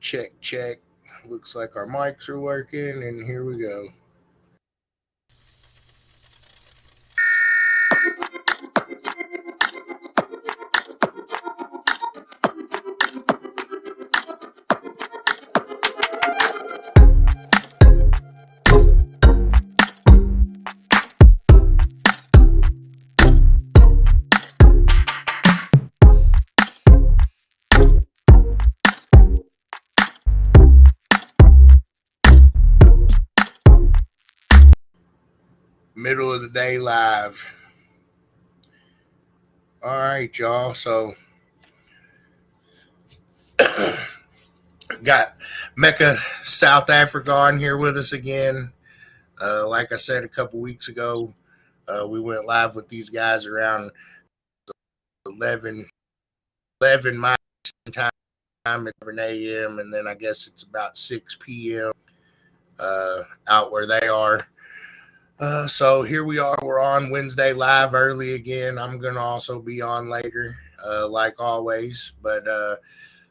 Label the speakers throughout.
Speaker 1: Check, check. Looks like our mics are working, and here we go. Middle of the day live. All right, y'all. So, got MECA South Africa on here with us again. Like I said a couple weeks ago, we went live with these guys around 11, 11 my time at 11 a.m. And then I guess it's about 6 p.m. Out where they are. So here we are. We're on Wednesday live early again. I'm going to also be on later, like always. But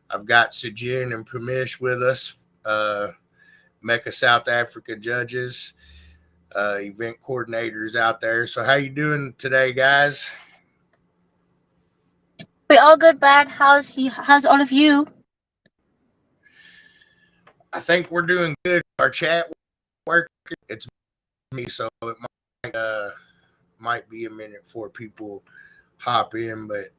Speaker 1: I've got Sajin and Pramish with us, MECA South Africa judges, event coordinators out there. So how you doing today, guys?
Speaker 2: We're all good, Bad. How's all of you?
Speaker 1: I think we're doing good. Our chat working. It's me, so it might be a minute before people hop in, but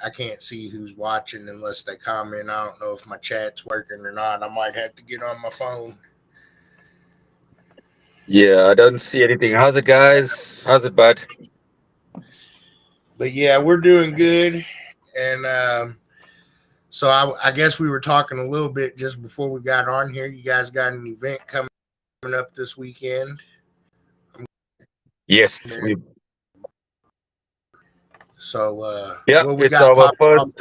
Speaker 1: I can't see who's watching unless they comment. I don't know if my chat's working or not. I might have to get on my phone.
Speaker 3: Yeah, I don't see anything. How's it, guys? How's it, bud?
Speaker 1: But yeah, we're doing good. And so I guess we were talking a little bit just before we got on here. You guys got an event coming up this weekend.
Speaker 3: Yes, we.
Speaker 1: So
Speaker 3: Yeah,
Speaker 1: what we
Speaker 3: it's
Speaker 1: got
Speaker 3: our
Speaker 1: popping off.
Speaker 3: first.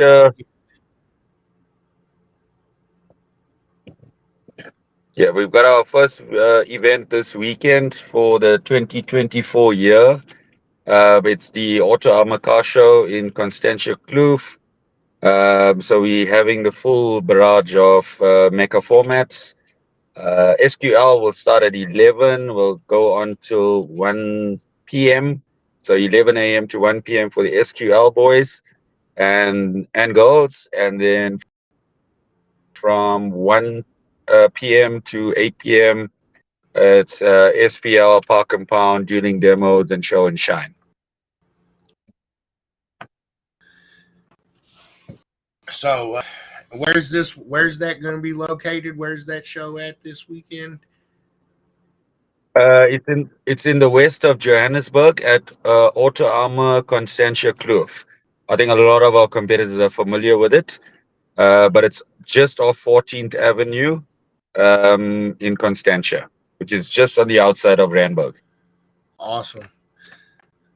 Speaker 3: Yeah, we've got our first event this weekend for the 2024 year. It's the Auto Armor Car Show in Constantia Kloof. So we're having the full barrage of MECA formats. SQL will start at 11, will go on till 1 p.m. So 11 a.m. to 1 p.m. for the SQL boys and girls. And then from 1 p.m. to 8 p.m., it's SPL, Park and Pound, dueling demos, and show and shine.
Speaker 1: So where's that going to be located? Where's that show at this weekend?
Speaker 3: It's in the west of Johannesburg at Auto Armor Constantia Kloof. I think a lot of our competitors are familiar with it, but it's just off 14th Avenue in Constantia, which is just on the outside of Randburg.
Speaker 1: Awesome.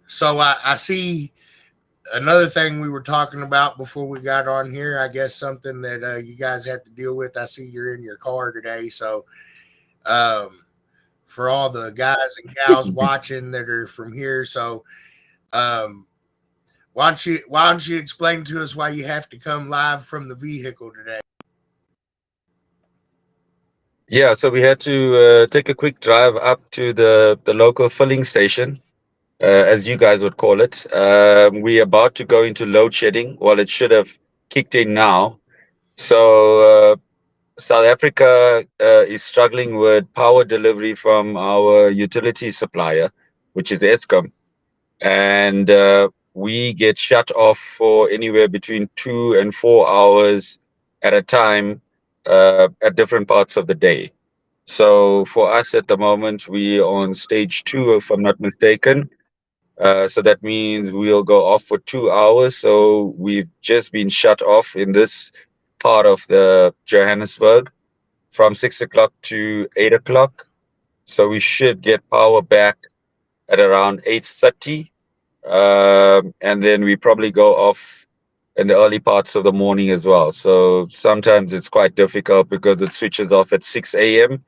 Speaker 1: So I see another thing we were talking about before we got on here. I guess something that you guys have to deal with. I see you're in your car today, so um, for all the guys and gals watching that are from here, so um, why don't you explain to us why you have to come live from the vehicle today?
Speaker 3: Yeah, so we had to take a quick drive up to the local filling station, as you guys would call it. We're about to go into load shedding. Well, it should have kicked in now. So South Africa is struggling with power delivery from our utility supplier, which is Eskom, and we get shut off for anywhere between 2 and 4 hours at a time at different parts of the day. So for us at the moment, we on stage two, if I'm not mistaken. So that means we'll go off for 2 hours. So we've just been shut off in this part of the Johannesburg from 6 o'clock to 8 o'clock. So we should get power back at around 8:30, and then we probably go off in the early parts of the morning as well. So sometimes it's quite difficult because it switches off at 6 a.m.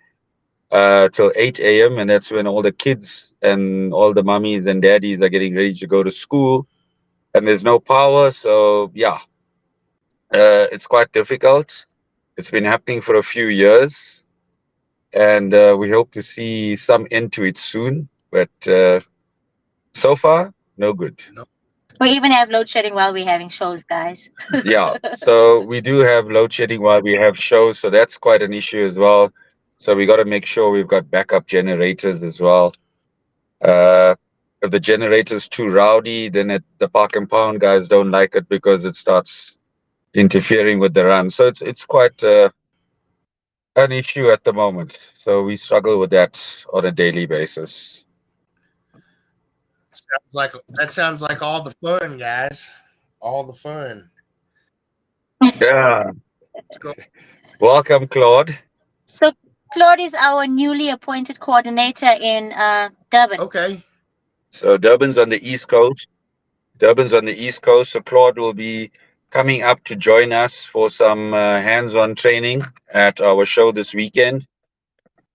Speaker 3: Till 8 a.m., and that's when all the kids and all the mummies and daddies are getting ready to go to school, and there's no power. So yeah, it's quite difficult. It's been happening for a few years, and we hope to see some end to it soon. But so far, no good.
Speaker 1: No.
Speaker 2: We even have load shedding while we're having shows, guys.
Speaker 3: Yeah, so we do have load shedding while we have shows, so that's quite an issue as well. So we got to make sure we've got backup generators as well. Uh, if the generator's too rowdy, then the park and pound guys don't like it because it starts interfering with the run. So it's quite an issue at the moment. So we struggle with that on a daily basis.
Speaker 1: Sounds like all the fun, guys. All the fun.
Speaker 3: Yeah.
Speaker 1: Let's go.
Speaker 3: Welcome, Claude.
Speaker 2: So Claude is our newly appointed coordinator in Durban.
Speaker 1: Okay.
Speaker 3: So Durban's on the East Coast. Durban's on the East Coast. So Claude will be coming up to join us for some hands-on training at our show this weekend.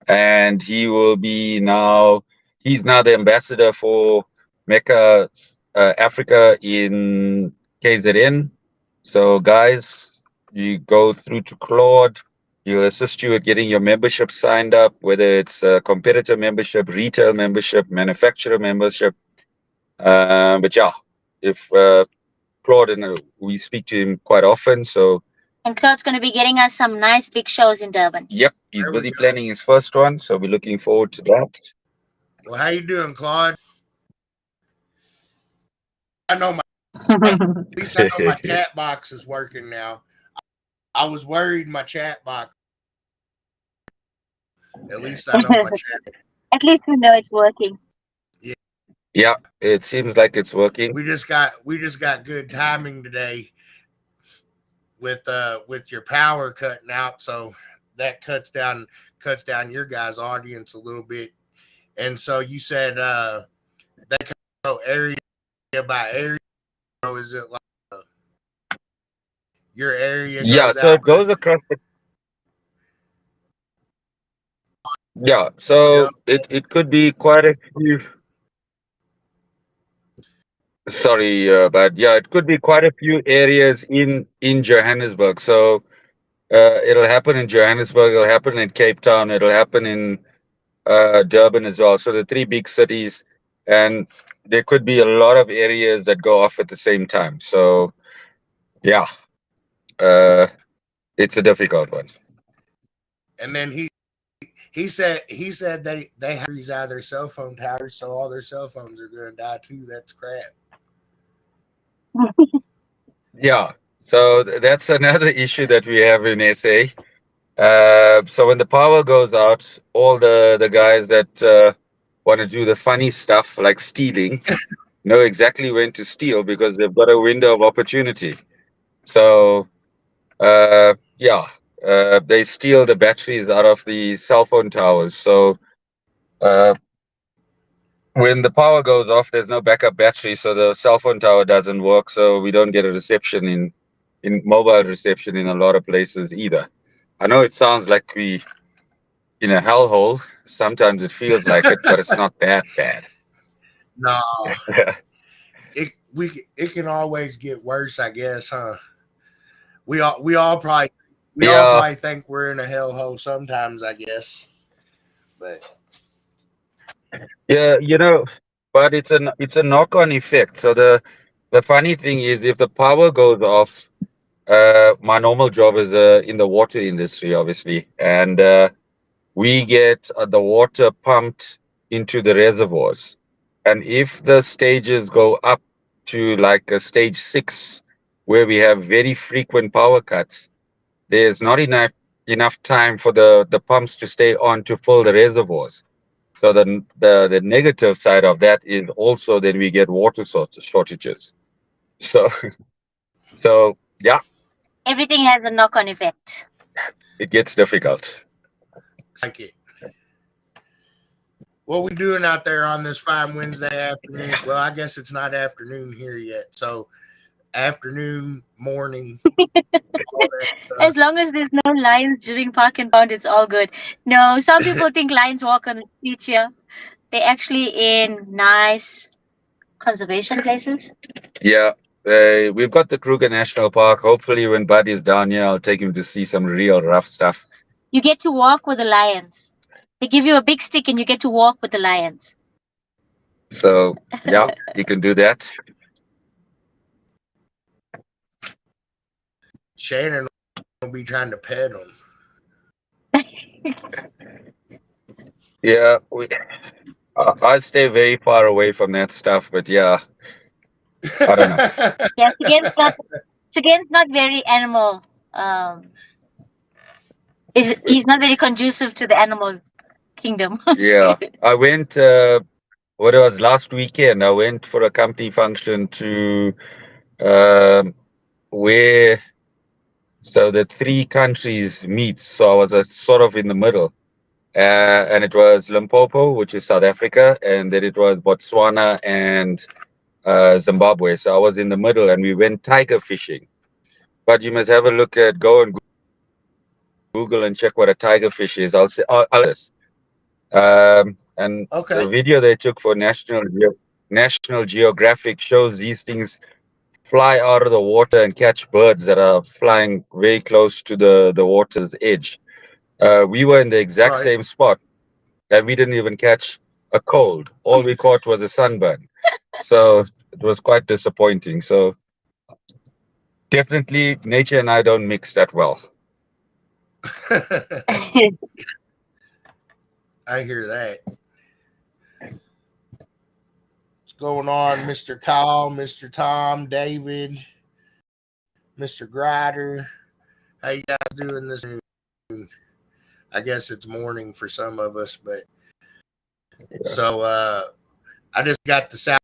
Speaker 3: And he's now the ambassador for MECA Africa in KZN. So guys, you go through to Claude. He'll assist you with getting your membership signed up, whether it's a competitor membership, retail membership, manufacturer membership. But yeah, if Claude and we speak to him quite often, so
Speaker 2: And Claude's going to be getting us some nice big shows in Durban.
Speaker 3: yep, he's
Speaker 1: There we
Speaker 3: busy
Speaker 1: go.
Speaker 3: planning his first one, so we're looking forward to that.
Speaker 1: Well, how you doing, Claude? I know at least I know my chat box is working now. I was worried my chat box. At least I know my chat.
Speaker 2: At least we know it's working.
Speaker 3: Yeah, it seems like it's working.
Speaker 1: We just got good timing today with your power cutting out, so that cuts down your guys' audience a little bit. And so you said they can go area by area. So is it like your area
Speaker 3: Yeah,
Speaker 1: goes
Speaker 3: so
Speaker 1: out?
Speaker 3: it goes across the. Yeah,
Speaker 1: Yeah.
Speaker 3: so it could be quite a few. Sorry, but yeah, it could be quite a few areas in Johannesburg. So it'll happen in Johannesburg, it'll happen in Cape Town, it'll happen in Durban as well. So the three big cities, and there could be a lot of areas that go off at the same time. So yeah, uh, it's a difficult one.
Speaker 1: And then he said they have these out of their cell phone towers, so all their cell phones are gonna die too. That's crap.
Speaker 3: Yeah, so that's another issue that we have in SA. So when the power goes out, all the guys that want to do the funny stuff like stealing know exactly when to steal because they've got a window of opportunity. So yeah, they steal the batteries out of the cell phone towers. So uh, when the power goes off, there's no backup battery, so the cell phone tower doesn't work. So we don't get a reception in mobile reception in a lot of places either. I know it sounds like we in a hellhole. Sometimes it feels like it, but it's not that bad.
Speaker 1: No, it can always get worse, I guess, huh? We all we all probably we all
Speaker 3: Yeah,
Speaker 1: probably think we're in a hellhole sometimes, I guess. But
Speaker 3: yeah, but it's a knock-on effect. So the funny thing is, if the power goes off, my normal job is in the water industry, obviously, and we get the water pumped into the reservoirs. And if the stages go up to like a stage 6, where we have very frequent power cuts, there's not enough time for the pumps to stay on to fill the reservoirs. So the negative side of that is also that we get water shortages. So so yeah,
Speaker 2: Everything has a knock on effect.
Speaker 3: it gets difficult.
Speaker 1: like it. What we doing out there on this fine Wednesday afternoon? Well, I guess it's not afternoon here yet. So afternoon, morning, all that
Speaker 2: As
Speaker 1: stuff.
Speaker 2: long as there's no lions during park and pound, it's all good. No, some people think lions walk on the streets here. They're actually in nice conservation places.
Speaker 3: Yeah. We've got the Kruger National Park. Hopefully, when Bud is down here, I'll take him to see some real rough stuff.
Speaker 2: You get to walk with the lions. They give you a big stick and you get to walk with the lions.
Speaker 3: So, yeah, he can do that.
Speaker 1: Shannon will be trying to pet him.
Speaker 3: Yeah, I stay very far away from that stuff, but yeah, I don't know.
Speaker 2: Yes, against not very animal. Um, is he's not very conducive to the animal kingdom.
Speaker 3: Yeah, I went. What it was last weekend? I went for a company function to um, where so the three countries meet. So I was sort of in the middle, and it was Limpopo, which is South Africa, and then it was Botswana and Zimbabwe. So I was in the middle, and we went tiger fishing. But you must have a look at go and Google and check what a tiger fish is. I'll say I'll this. And
Speaker 1: Okay.
Speaker 3: the video they took for National Geographic shows these things fly out of the water and catch birds that are flying very close to the water's edge. We were in the exact
Speaker 1: Right.
Speaker 3: same spot, and we didn't even catch a cold. All we caught was a sunburn. So it was quite disappointing. So definitely, nature and I don't mix that well.
Speaker 1: I hear that. What's going on, Mr. Kyle, Mr. Tom, David, Mr. Grider? How you guys doing this noon? I guess it's morning for some of us, but so I just got the South.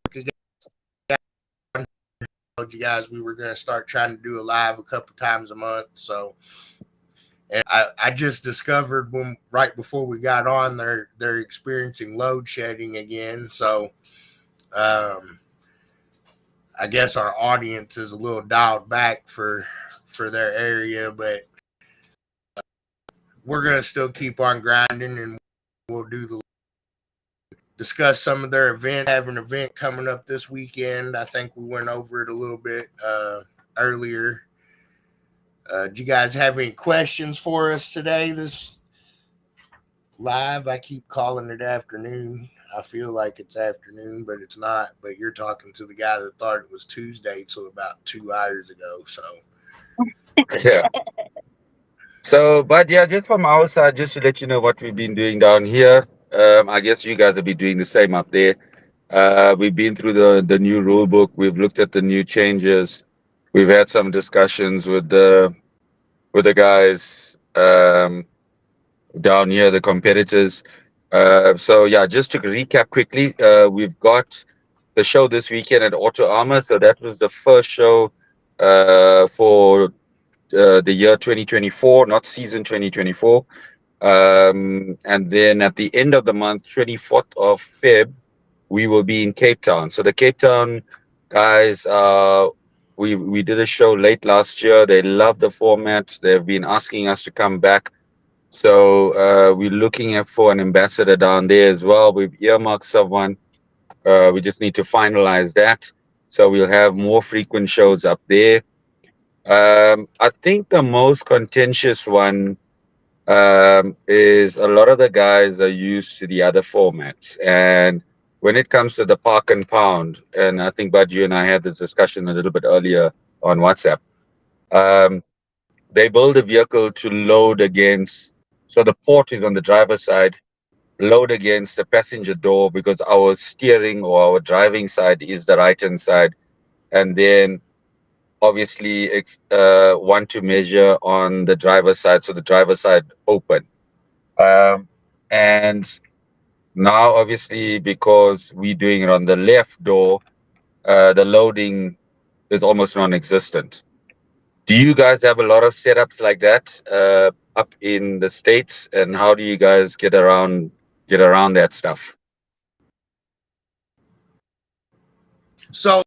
Speaker 1: Told you guys we were going to start trying to do a live a couple times a month. So, and I just discovered when right before we got on, they're experiencing load shedding again. So, um, I guess our audience is a little dialed back for their area, but we're gonna still keep on grinding, and we'll do the discuss some of their events. Have an event coming up this weekend. I think we went over it a little bit earlier. Do you guys have any questions for us today? This live, I keep calling it afternoon. I feel like it's afternoon, but it's not. But you're talking to the guy that thought it was Tuesday, so about 2 hours ago. So
Speaker 3: Yeah. So, but yeah, just from our side, just to let you know what we've been doing down here. I guess you guys will be doing the same up there. We've been through the new rule book. We've looked at the new changes. We've had some discussions with the guys down here, the competitors. So yeah, just to recap quickly, we've got the show this weekend at Auto Armor. So that was the first show for the year 2024, not season 2024. And then at the end of the month, 24th of Feb, we will be in Cape Town. So the Cape Town guys, we did a show late last year. They love the format. They've been asking us to come back. So we're looking for an ambassador down there as well. We've earmarked someone. We just need to finalize that. So we'll have more frequent shows up there. I think the most contentious one is a lot of the guys are used to the other formats. And when it comes to the park and pound, and I think Bud, you and I had this discussion a little bit earlier on WhatsApp, um, they build a vehicle to load against, so the port is on the driver's side, load against the passenger door because our steering or our driving side is the right hand side. And then obviously want to measure on the driver's side, so the driver's side open. And now, obviously, because we're doing it on the left door, the loading is almost non-existent. Do you guys have a lot of setups like that up in the States, and how do you guys get around that stuff?
Speaker 1: so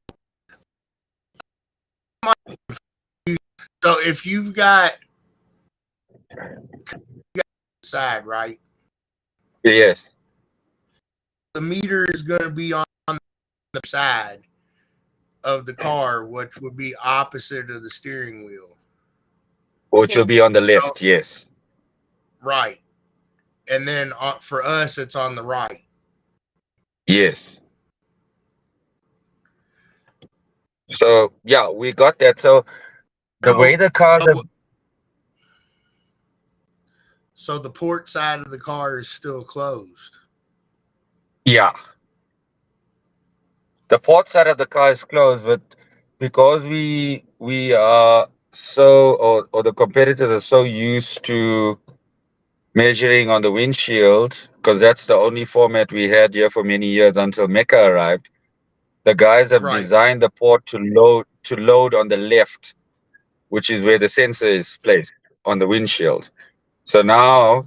Speaker 1: so if you've got side right,
Speaker 3: Yes.
Speaker 1: the meter is going to be on the side of the car, which would be opposite of the steering wheel.
Speaker 3: which will be
Speaker 2: Yes.
Speaker 3: on the
Speaker 1: So
Speaker 3: left. Yes.
Speaker 1: right, and then for us, it's on the right.
Speaker 3: Yes. So yeah, we got that. So the way
Speaker 1: So
Speaker 3: the cars
Speaker 1: so
Speaker 3: have,
Speaker 1: so the port side of the car is still closed.
Speaker 3: yeah, the port side of the car is closed, but because we are so, or the competitors are so used to measuring on the windshield, because that's the only format we had here for many years until MECA arrived. The guys have
Speaker 1: Right.
Speaker 3: designed the port to load on the left, which is where the sensor is placed on the windshield. So now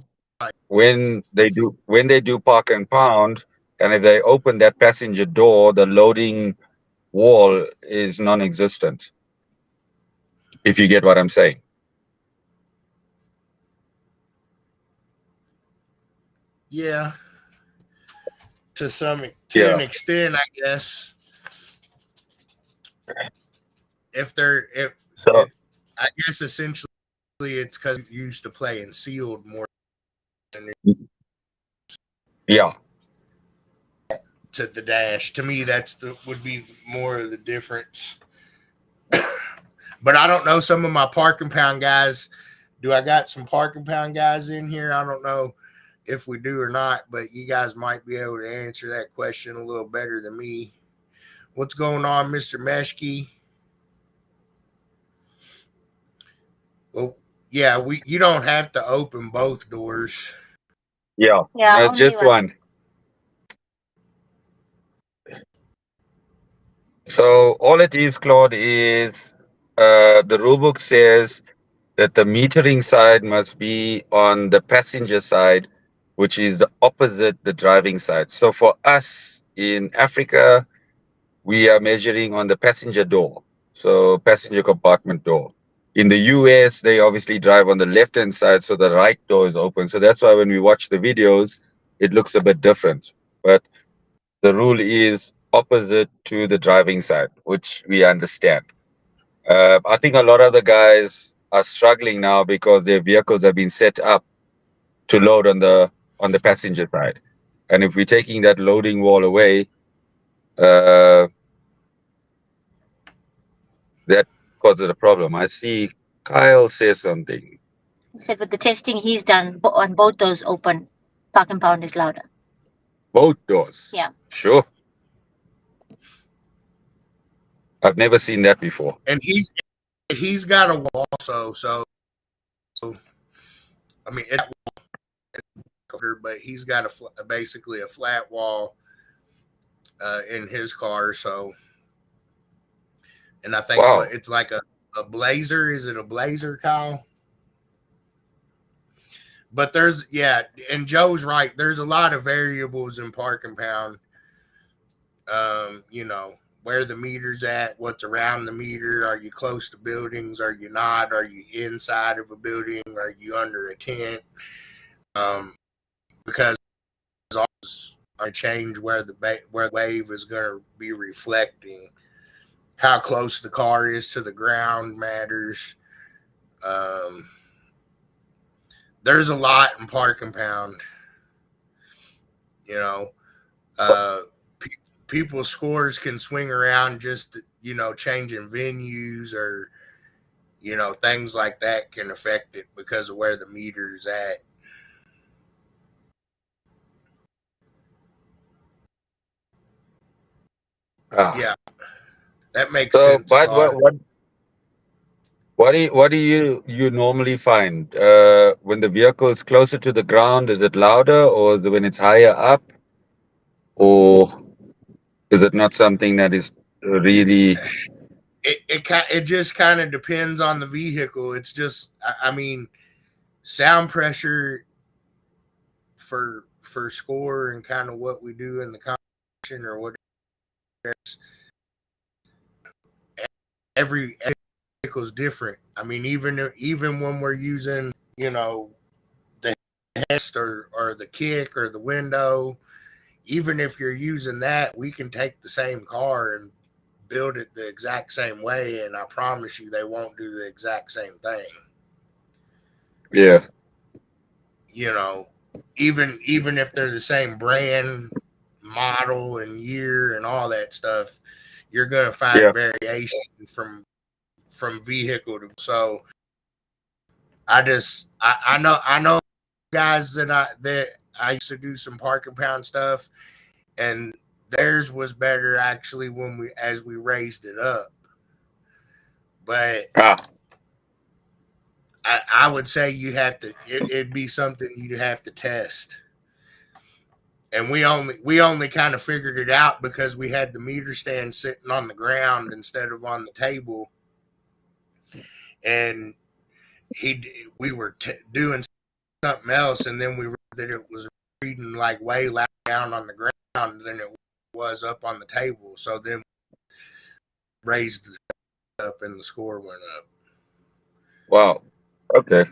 Speaker 3: when they do park and pound, and if they open that passenger door, the loading wall is non-existent. If you get what I'm saying.
Speaker 1: Yeah, to
Speaker 3: Yeah.
Speaker 1: an extent, I guess. If they're if
Speaker 3: So
Speaker 1: it, I guess essentially it's because you used to play in sealed more than
Speaker 3: yeah.
Speaker 1: to the dash. To me, that's the would be more of the difference. But I don't know some of my parking pound guys. Do I got some parking pound guys in here? I don't know if we do or not, but you guys might be able to answer that question a little better than me. What's going on, Mr. Meshke? Well, yeah, we you don't have to open both doors.
Speaker 3: Yeah.
Speaker 2: Yeah, only
Speaker 3: Just
Speaker 2: one.
Speaker 3: one. So all it is, Claude, is the rulebook says that the metering side must be on the passenger side, which is the opposite the driving side. So for us in Africa, we are measuring on the passenger door, so passenger compartment door. In the US, they obviously drive on the left hand side, so the right door is open. So that's why when we watch the videos, it looks a bit different. But the rule is opposite to the driving side, which we understand. I think a lot of the guys are struggling now because their vehicles have been set up to load on the passenger side, and if we're taking that loading wall away, uh, that causes a problem. I see Kyle says something.
Speaker 2: He said with the testing he's done on both doors open, park and pound is louder.
Speaker 3: Both doors.
Speaker 2: Yeah.
Speaker 3: Sure, I've never seen that before.
Speaker 1: And he's got a wall so I mean it's but he's got basically a flat wall in his car. So, and I think what
Speaker 3: Wow.
Speaker 1: it's like a blazer. Is it a blazer, Kyle? But there's yeah, and Joe's right. There's a lot of variables in park and pound. You know where the meter's at, what's around the meter. Are you close to buildings? Are you not? Are you inside of a building? Are you under a tent? Because all are change where where the wave is going to be reflecting. How close the car is to the ground matters. Um, there's a lot in park and pound. You know, uh, people's scores can swing around just changing venues or things like that can affect it because of where the meter's at.
Speaker 3: Ah.
Speaker 1: Yeah, that makes
Speaker 3: So,
Speaker 1: sense,
Speaker 3: but
Speaker 1: Claude.
Speaker 3: what do you normally find when the vehicle is closer to the ground? Is it louder, or is it when it's higher up, or is it not something that is really?
Speaker 1: It just kind of depends on the vehicle. It's just I mean sound pressure for score and kind of what we do in the competition or what every vehicle is different. I mean even when we're using the hest or the kick or the window, even if you're using that, we can take the same car and build it the exact same way, and I promise you they won't do the exact same thing.
Speaker 3: Yeah.
Speaker 1: You know, even if they're the same brand, model, and year, and all that stuff, you're gonna
Speaker 3: Yeah.
Speaker 1: find variation from vehicle to. So I know guys that I used to do some park and pound stuff, and theirs was better actually when we raised it up. But
Speaker 3: Ah.
Speaker 1: I would say it'd be something you'd have to test. And we only kind of figured it out because we had the meter stand sitting on the ground instead of on the table, and we were doing something else, and then we read that it was reading like way loud down on the ground than it was up on the table. So then raised it up, and the score went up.
Speaker 3: Wow. Okay.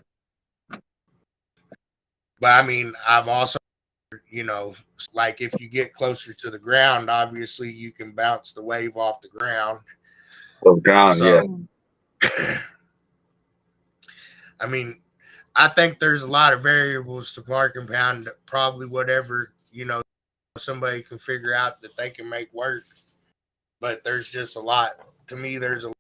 Speaker 1: But I mean, I've also, like if you get closer to the ground, obviously you can bounce the wave off the ground.
Speaker 3: So ground. Yeah.
Speaker 1: So,
Speaker 2: Mm.
Speaker 1: I mean, I think there's a lot of variables to park and pound. Probably whatever somebody can figure out that they can make work. But there's just a lot. To me, there's a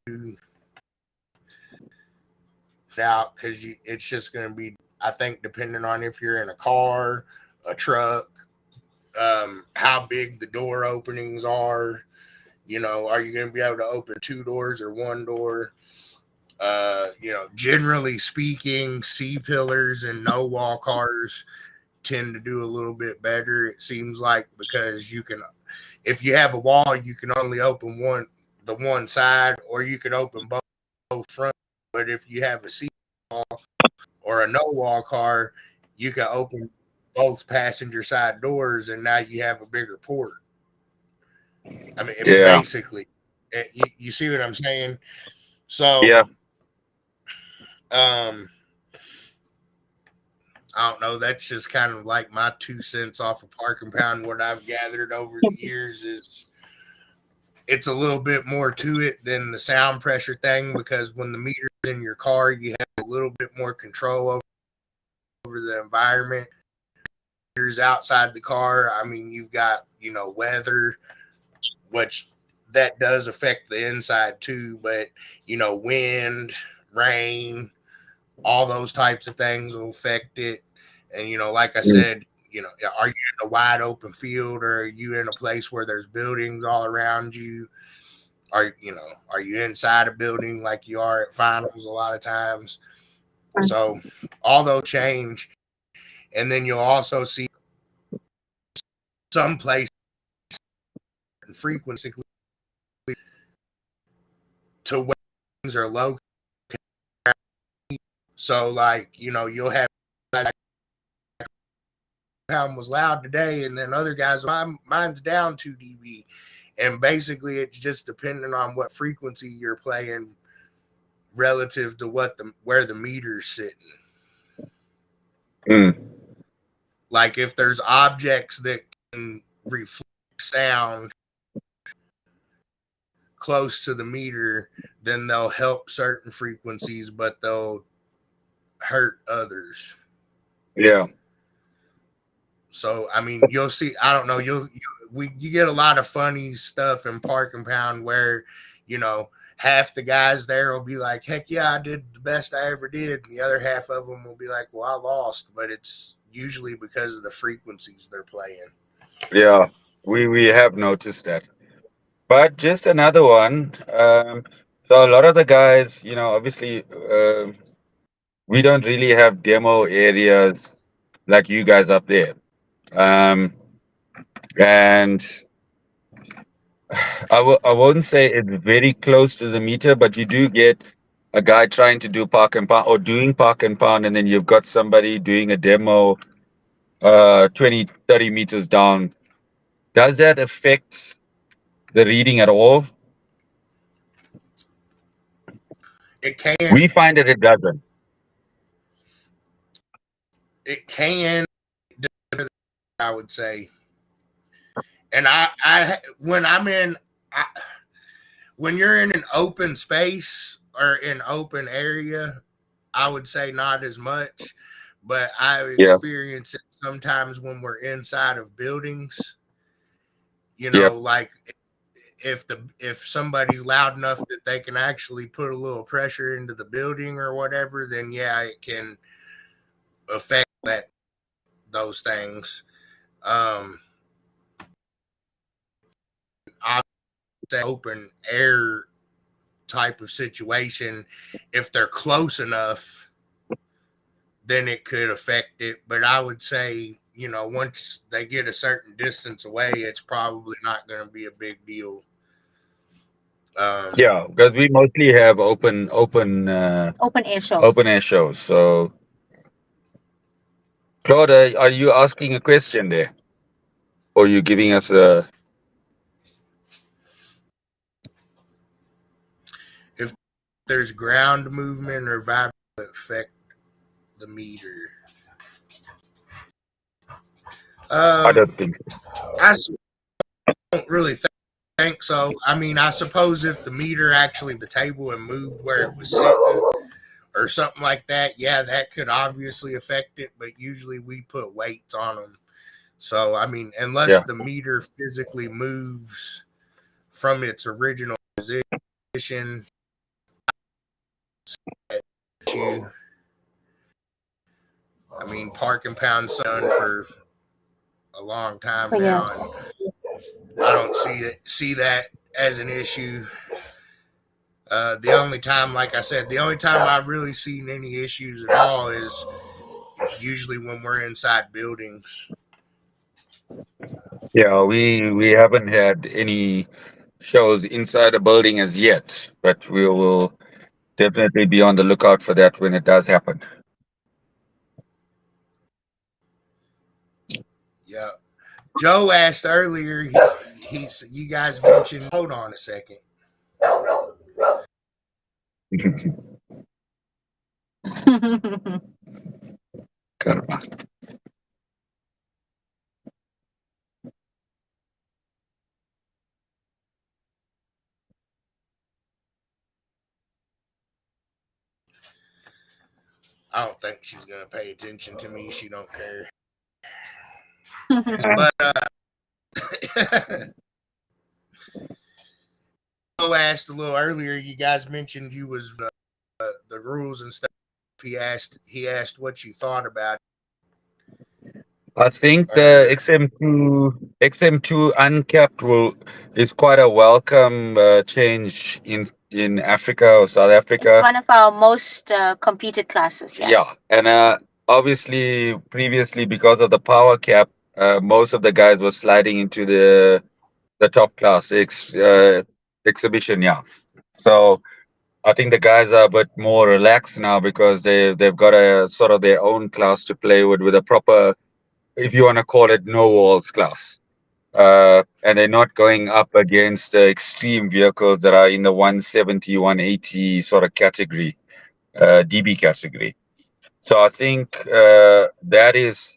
Speaker 1: out because it's just going to be. I think depending on if you're in a car, a truck, how big the door openings are. Are you going to be able to open two doors or one door? Generally speaking, C pillars and no wall cars tend to do a little bit better. It seems like because if you have a wall, you can only open the one side, or you could open both front. But if you have a C wall or a no wall car, you can open both passenger side doors, and now you have a bigger port. I mean,
Speaker 3: Yeah.
Speaker 1: basically, you see what I'm saying? So,
Speaker 3: Yeah.
Speaker 1: um, I don't know. That's just kind of like my 2 cents off of Park and Pound. What I've gathered over the years is it's a little bit more to it than the sound pressure thing, because when the meter's in your car, you have a little bit more control over the environment. Meters outside the car, I mean, you've got weather, which that does affect the inside too, but wind, rain, all those types of things will affect it. And like I
Speaker 3: Mm.
Speaker 1: said, are you in a wide open field, or are you in a place where there's buildings all around you? Are you inside a building like you are at finals a lot of times? So all those change. And then you'll also see some places and frequency to where things are low. So like, you'll have like pound was loud today, and then other guys, mine's down 2 dB. And basically it's just depending on what frequency you're playing relative to where the meter's sitting.
Speaker 3: Mm.
Speaker 1: Like if there's objects that can reflect sound close to the meter, then they'll help certain frequencies, but they'll hurt others.
Speaker 3: Yeah.
Speaker 1: So I mean, you'll see. I don't know. You get a lot of funny stuff in Park and Pound where half the guys there will be like, "Heck yeah, I did the best I ever did," and the other half of them will be like, "Well, I lost," but it's usually because of the frequencies they're playing.
Speaker 3: Yeah. We have noticed that. But just another one. So a lot of the guys, obviously, we don't really have demo areas like you guys up there. Um, and I won't say it's very close to the meter, but you do get a guy trying to do park and pound or doing park and pound, and then you've got somebody doing a demo 20, 30 meters down. Does that affect the reading at all?
Speaker 1: It can,
Speaker 3: We find that it doesn't.
Speaker 1: it can, I would say. And I when I'm in, I, when you're in an open space or in open area, I would say not as much, but I
Speaker 3: Yeah.
Speaker 1: experience it sometimes when we're inside of buildings.
Speaker 3: Yep.
Speaker 1: Like if somebody's loud enough that they can actually put a little pressure into the building or whatever, then yeah, it can affect those things. Um, I say open air type of situation, if they're close enough, then it could affect it. But I would say, once they get a certain distance away, it's probably not going to be a big deal. Um,
Speaker 3: Yeah, because we mostly have
Speaker 2: Open air shows.
Speaker 3: open air shows. So, Claude, are you asking a question there, or you giving us a?
Speaker 1: if there's ground movement or vibration that affect the meter,
Speaker 3: I
Speaker 1: um,
Speaker 3: don't think so.
Speaker 1: I don't really think so. I mean, I suppose if the meter actually the table and moved where it was sitting or something like that, yeah, that could obviously affect it. But usually we put weights on them. So I mean, unless
Speaker 3: Yeah,
Speaker 1: the meter physically moves from its original position, you, I mean, parking pound's done for a long time
Speaker 2: Oh yeah.
Speaker 1: now, and I don't see that as an issue. The only time, like I said, the only time I've really seen any issues at all is usually when we're inside buildings.
Speaker 3: yeah. We haven't had any shows inside a building as yet, but we will definitely be on the lookout for that when it does happen.
Speaker 1: Yeah. Joe asked earlier. You guys mentioned. Hold on a second.
Speaker 3: Karma.
Speaker 1: I don't think she's gonna pay attention to me. She don't care. But Joe asked a little earlier. You guys mentioned you was the rules and stuff. He asked what you thought about
Speaker 3: I think
Speaker 1: it.
Speaker 3: the
Speaker 1: Or
Speaker 3: XM2 uncapped will is quite a welcome change in Africa or South
Speaker 2: It's
Speaker 3: Africa.
Speaker 2: one of our most competed classes. Yeah.
Speaker 3: Yeah, and obviously previously because of the power cap, most of the guys were sliding into the top class exhibition. Yeah, so I think the guys are a bit more relaxed now because they've got a sort of their own class to play with a proper, if you want to call it, no walls class. And they're not going up against extreme vehicles that are in the 170, 180 sort of category, DB category. So I think that is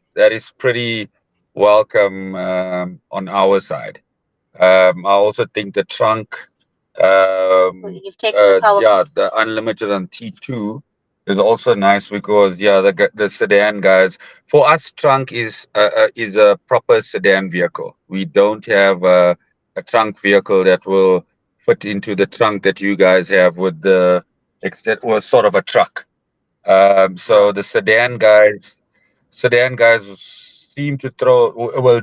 Speaker 3: pretty welcome on our side. I also think the trunk,
Speaker 2: So
Speaker 3: um,
Speaker 2: you've taken the power.
Speaker 3: yeah, the unlimited on T2 is also nice because yeah, the sedan guys. For us, trunk is a proper sedan vehicle. We don't have a trunk vehicle that will fit into the trunk that you guys have with the extent or sort of a truck.
Speaker 1: right.
Speaker 3: So the sedan guys seem to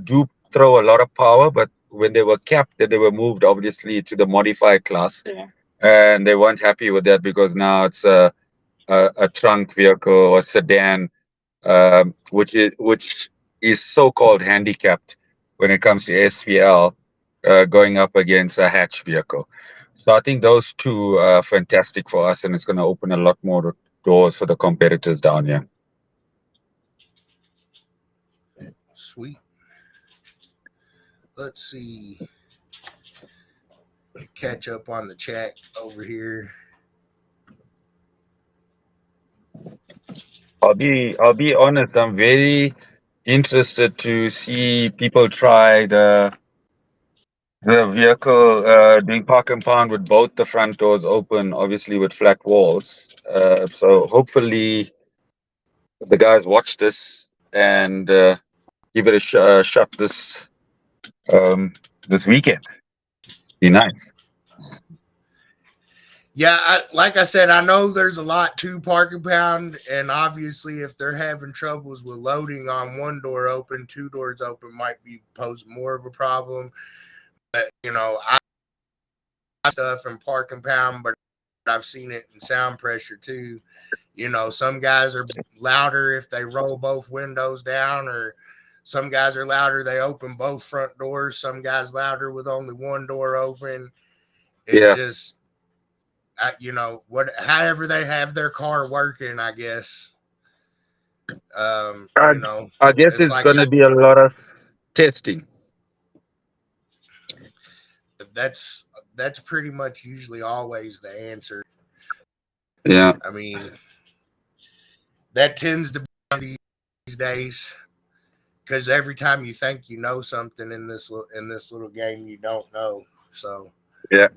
Speaker 3: do throw a lot of power, but when they were capped, they were moved obviously to the modified class,
Speaker 2: Yeah.
Speaker 3: and they weren't happy with that because now it's a trunk vehicle or sedan, which is so-called handicapped when it comes to SPL, going up against a hatch vehicle. So I think those two are fantastic for us, and it's going to open a lot more doors for the competitors down here.
Speaker 1: Sweet. Let's see. Catch up on the chat over here.
Speaker 3: I'll be honest. I'm very interested to see people try The vehicle doing park and pound with both the front doors open, obviously with flat walls. So hopefully the guys watch this and give it a shot um, this weekend. Be nice.
Speaker 1: Yeah, like I said, I know there's a lot to parking pound, and obviously, if they're having troubles with loading on one door open, two doors open might be pose more of a problem. But I stuff in parking pound, but I've seen it in sound pressure too. Some guys are louder if they roll both windows down, or some guys are louder they open both front doors. Some guys louder with only one door open. It's
Speaker 3: Yeah,
Speaker 1: just what however they have their car working, I guess. um
Speaker 3: I,
Speaker 1: you know
Speaker 3: I guess
Speaker 1: it's
Speaker 3: it's
Speaker 1: like
Speaker 3: going to be a lot of testing.
Speaker 1: that's that's pretty much usually always the answer.
Speaker 3: Yeah.
Speaker 1: I mean, that tends to be these days, because every time you think you know something in this little game, you don't know. So,
Speaker 3: Yeah.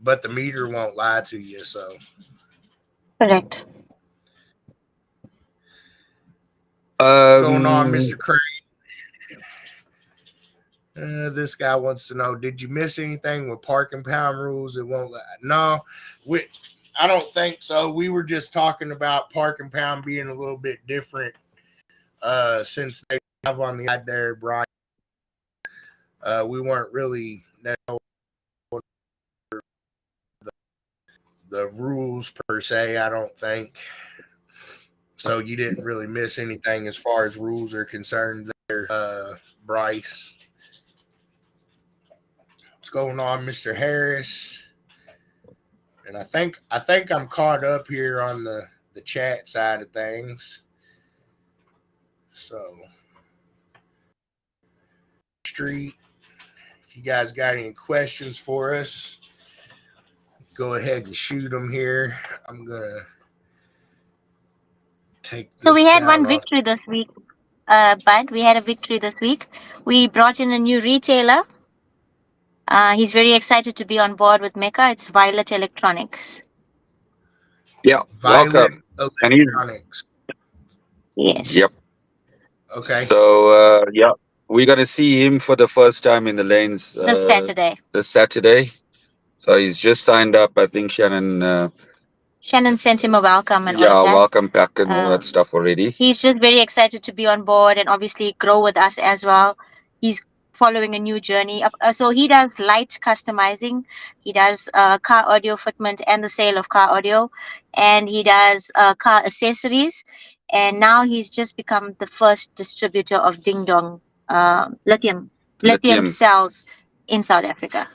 Speaker 1: but the meter won't lie to you. So,
Speaker 2: Correct.
Speaker 1: what's going on,
Speaker 3: Um,
Speaker 1: Mister Craig? This guy wants to know: did you miss anything with park and pound rules? It won't. No, we. I don't think so. We were just talking about park and pound being a little bit different, since they have on the side there, Brian. We weren't really the rules per se. I don't think so. You didn't really miss anything as far as rules are concerned there, Bryce. What's going on, Mister Harris? And I think I'm caught up here on the chat side of things. So, Street, if you guys got any questions for us, go ahead and shoot them here. I'm gonna take
Speaker 2: So we
Speaker 1: this
Speaker 2: had one
Speaker 1: down off.
Speaker 2: victory this week, Bud. We had a victory this week. We brought in a new retailer. He's very excited to be on board with MECA. It's Violet Electronics.
Speaker 3: yeah.
Speaker 1: Violet
Speaker 3: Welcome. And he's,
Speaker 1: Electronics.
Speaker 3: yep.
Speaker 2: Yes.
Speaker 1: Okay.
Speaker 3: So, yeah, we're going to see him for the first time in the lanes
Speaker 2: This Saturday.
Speaker 3: this Saturday. So he's just signed up. I think Shannon,
Speaker 2: Shannon sent him a welcome and all of
Speaker 3: yeah,
Speaker 2: that.
Speaker 3: welcome pack and all that
Speaker 2: Um,
Speaker 3: stuff already.
Speaker 2: he's just very excited to be on board and obviously grow with us as well. He's following a new journey. So he does light customizing. He does car audio fitment and the sale of car audio, and he does car accessories. And now he's just become the first distributor of Ding Dong lithium
Speaker 3: Lithium.
Speaker 2: cells in South Africa.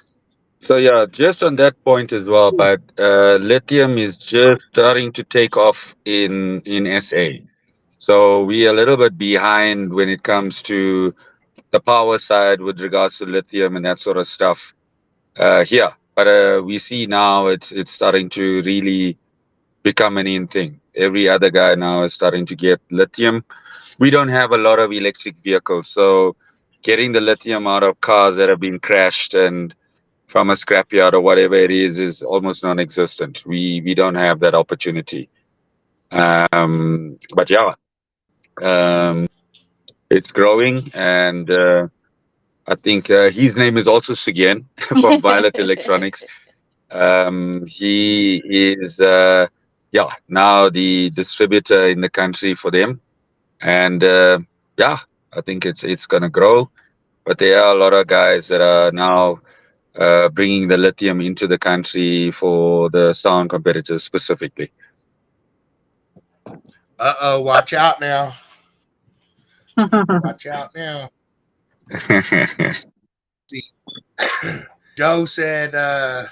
Speaker 3: So yeah, just on that point as well, but lithium is just starting to take off in SA. So we are a little bit behind when it comes to the power side with regards to lithium and that sort of stuff here. But we see now it's starting to really become an in thing. Every other guy now is starting to get lithium. We don't have a lot of electric vehicles, so getting the lithium out of cars that have been crashed and from a scrapyard or whatever it is almost non-existent. We don't have that opportunity. But yeah, um, it's growing, and I think his name is also Sugen from Violet Electronics. He is yeah, now the distributor in the country for them, and yeah, I think it's gonna grow. But there are a lot of guys that are now bringing the lithium into the country for the sound competitors specifically.
Speaker 1: Watch out now. Watch out now. See, Joe said, let's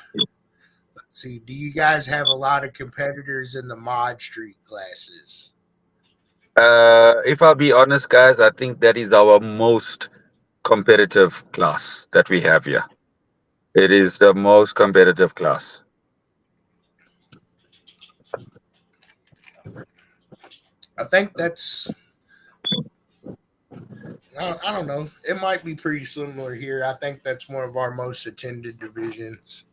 Speaker 1: see, do you guys have a lot of competitors in the Mod Street classes?
Speaker 3: If I'll be honest, guys, I think that is our most competitive class that we have here. It is the most competitive class.
Speaker 1: I think that's I don't know. It might be pretty similar here. I think that's one of our most attended divisions.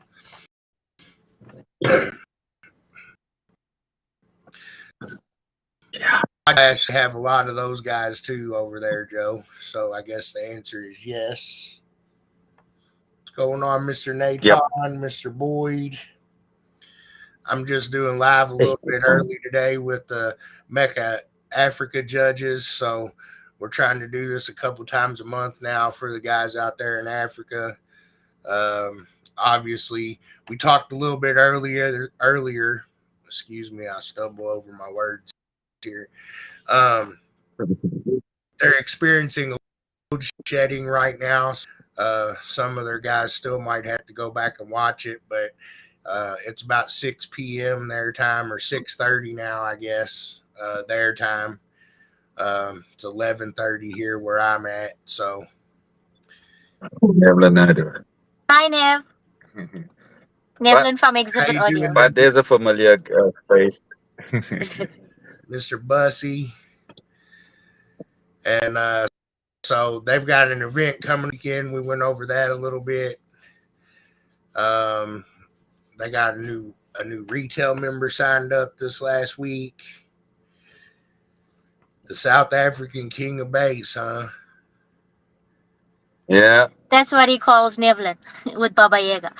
Speaker 1: I guess have a lot of those guys too over there, Joe. So I guess the answer is yes. What's going on, Mr.
Speaker 3: Yep.
Speaker 1: Naton, Mr. Boyd? I'm just doing live a
Speaker 3: Hey,
Speaker 1: little bit early today with the MECA Africa judges. So we're trying to do this a couple times a month now for the guys out there in Africa. Obviously, we talked a little bit earlier. Excuse me, I stumble over my words here. Um, they're experiencing load shedding right now. Some of their guys still might have to go back and watch it, but it's about 6 p.m. their time, or 6:30 now, I guess, their time. It's 11:30 here where I'm at. So
Speaker 3: Nevlin Nadu.
Speaker 2: Hi, Nev.
Speaker 3: but
Speaker 2: Nevlin from
Speaker 1: how
Speaker 2: Exhibit
Speaker 1: you doing,
Speaker 2: Audio.
Speaker 3: but there's a familiar face.
Speaker 1: Mr. Bussy? And so they've got an event coming weekend. We went over that a little bit. Um, they got a new retail member signed up this last week. The South African King of Bass, huh?
Speaker 3: Yeah.
Speaker 2: That's what he calls Nevlin with Baba Yaga.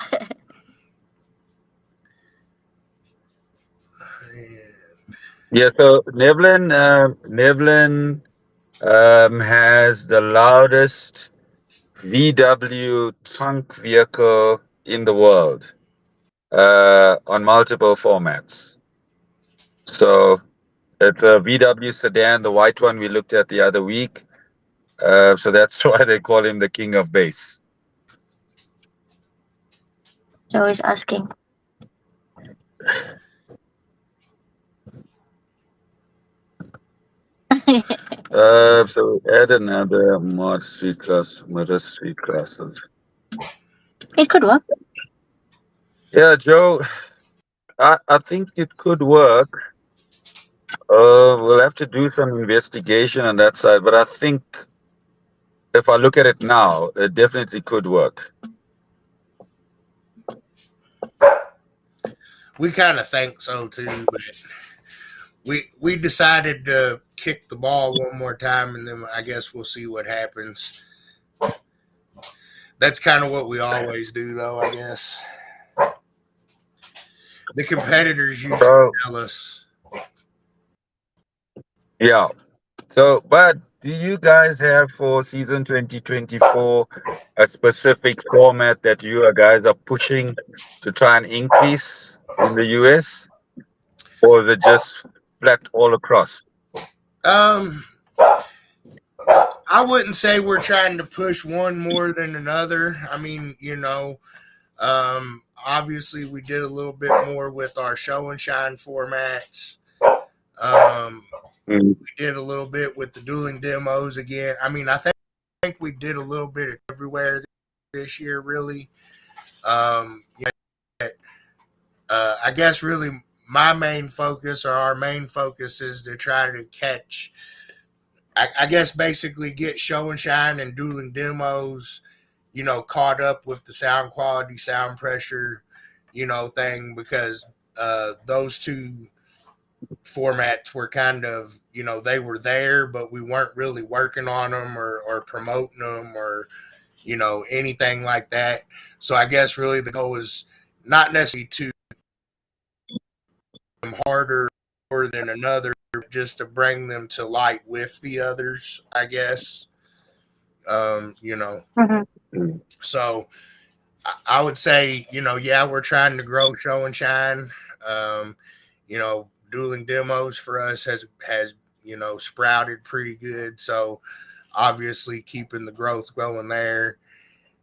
Speaker 3: Yeah. So Nevlin has the loudest VW trunk vehicle in the world on multiple formats. So it's a VW sedan, the white one we looked at the other week. So that's why they call him the king of bass.
Speaker 2: Joe is asking.
Speaker 3: So add another mod street class, modern street classes.
Speaker 2: It could work.
Speaker 3: Yeah, Joe, I think it could work. We'll have to do some investigation on that side, but I think if I look at it now, it definitely could work.
Speaker 1: We kind of think so too, but we decided to kick the ball one more time, and then I guess we'll see what happens. That's kind of what we always do, though. I guess the competitors usually
Speaker 3: So
Speaker 1: tell us.
Speaker 3: yeah. So, but do you guys have for season 2024 a specific format that you guys are pushing to try and increase in the US, or is it just flat all across?
Speaker 1: Um, I wouldn't say we're trying to push one more than another. I mean, obviously we did a little bit more with our show and shine formats. Um,
Speaker 3: Mm.
Speaker 1: we did a little bit with the dueling demos again. I mean, I think we did a little bit of everywhere this year, really. I guess really my main focus, or our main focus, is to try to catch. I guess basically get show and shine and dueling demos, caught up with the sound quality, sound pressure, thing, because those two formats were kind of, they were there, but we weren't really working on them, or promoting them, or, anything like that. So I guess really the goal is not necessarily to them harder more than another, just to bring them to light with the others, I guess.
Speaker 2: Mm-hmm.
Speaker 3: Mm.
Speaker 1: So I would say, yeah, we're trying to grow show and shine. Dueling demos for us has sprouted pretty good. So obviously keeping the growth going there,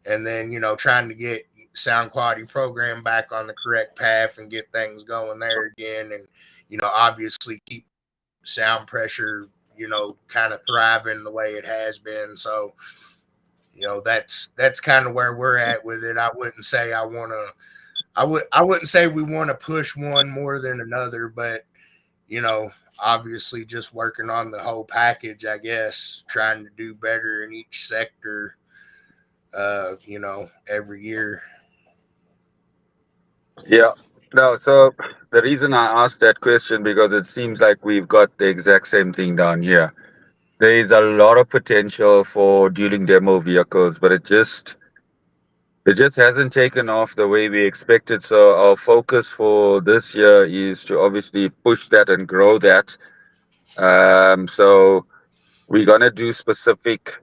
Speaker 1: and then trying to get sound quality program back on the correct path and get things going there again, and obviously keep sound pressure kind of thriving the way it has been. So that's kind of where we're at with it. I wouldn't say I wouldn't say we want to push one more than another, but obviously just working on the whole package, I guess, trying to do better in each sector, every year.
Speaker 3: Yeah. No, so the reason I asked that question because it seems like we've got the exact same thing down here. There is a lot of potential for dueling demo vehicles, but it just hasn't taken off the way we expected. So our focus for this year is to obviously push that and grow that. So we're gonna do specific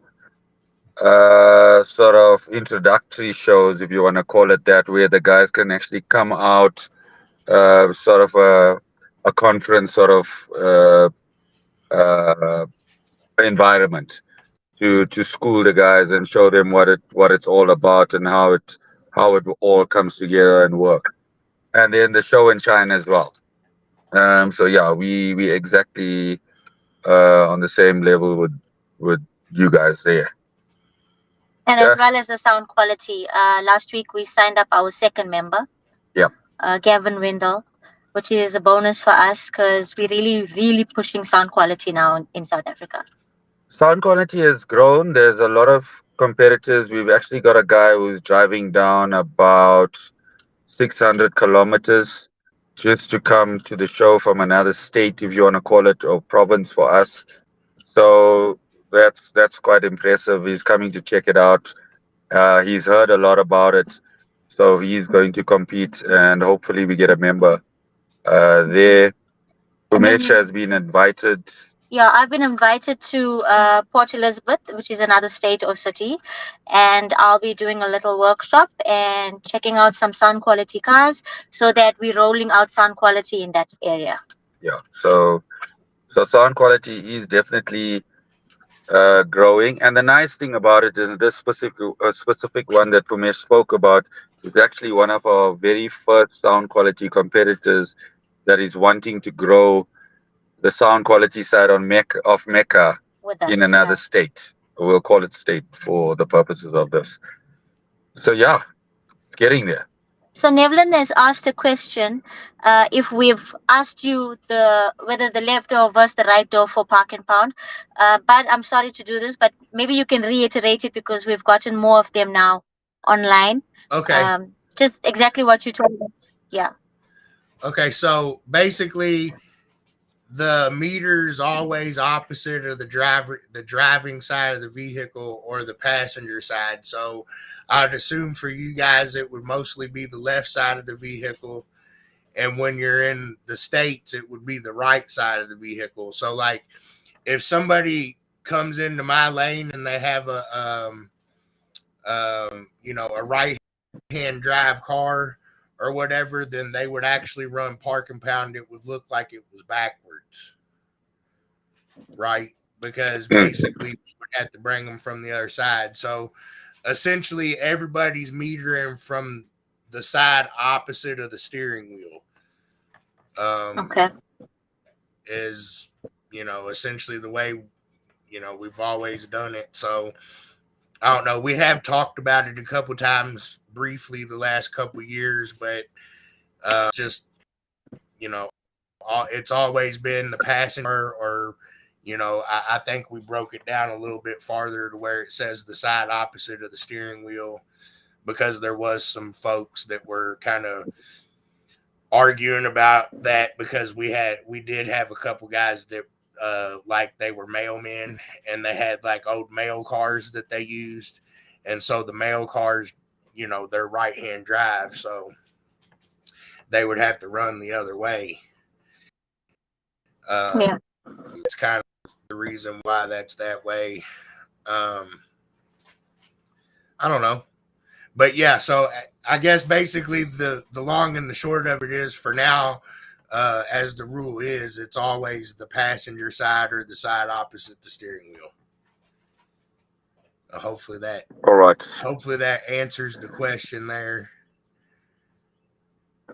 Speaker 3: sort of introductory shows, if you want to call it that, where the guys can actually come out, sort of a conference sort of uh, environment to school the guys and show them what it's all about and how it all comes together and work. And then the show and shine as well. So yeah, we exactly on the same level with you guys there.
Speaker 2: And as
Speaker 3: Yeah,
Speaker 2: well as the sound quality. Last week we signed up our second member,
Speaker 3: yeah.
Speaker 2: Gavin Windle, which is a bonus for us because we're really, really pushing sound quality now in South Africa.
Speaker 3: Sound quality has grown. There's a lot of competitors. We've actually got a guy who's driving down about 600 kilometers just to come to the show from another state, if you want to call it, or province for us. So that's quite impressive. He's coming to check it out. He's heard a lot about it, so he's going to compete, and hopefully we get a member there.
Speaker 2: And
Speaker 3: Umesh
Speaker 2: then,
Speaker 3: has been invited.
Speaker 2: yeah, I've been invited to Port Elizabeth, which is another state or city, and I'll be doing a little workshop and checking out some sound quality cars so that we're rolling out sound quality in that area.
Speaker 3: Yeah, so sound quality is definitely growing. And the nice thing about it is this specific one that Pumesh spoke about is actually one of our very first sound quality competitors that is wanting to grow the sound quality side on MECA
Speaker 2: With
Speaker 3: in
Speaker 2: us,
Speaker 3: another
Speaker 2: yeah.
Speaker 3: state. We'll call it state for the purposes of this. So yeah, it's getting there.
Speaker 2: So Nevlin has asked a question: if we've asked you the whether the left door versus the right door for Park and Pound, but I'm sorry to do this, but maybe you can reiterate it because we've gotten more of them now online.
Speaker 1: Okay.
Speaker 2: Just exactly what you told us. Yeah.
Speaker 1: Okay. So basically, the meter is always opposite of the driving side of the vehicle or the passenger side. So I'd assume for you guys it would mostly be the left side of the vehicle, and when you're in the states it would be the right side of the vehicle. So like if somebody comes into my lane and they have a right hand drive car or whatever, then they would actually run park and pound. It would look like it was backwards, right? Because
Speaker 3: Mm.
Speaker 1: basically we would have to bring them from the other side. So essentially, everybody's metering from the side opposite of the steering wheel. Um,
Speaker 2: Okay.
Speaker 1: is essentially the way we've always done it. So I don't know. We have talked about it a couple times briefly the last couple years, but just you know, it's always been the passenger, or I think we broke it down a little bit farther to where it says the side opposite of the steering wheel, because there was some folks that were kind of arguing about that, because we did have a couple guys that like they were mailmen and they had like old mail cars that they used, and so the mail cars, they're right hand drive, so they would have to run the other way.
Speaker 2: Yeah.
Speaker 1: It's kind of the reason why that's that way. Um, I don't know, but yeah. So I guess basically the long and the short of it is, for now, as the rule is, it's always the passenger side or the side opposite the steering wheel. Uh, hopefully that
Speaker 3: All right.
Speaker 1: hopefully that answers the question there.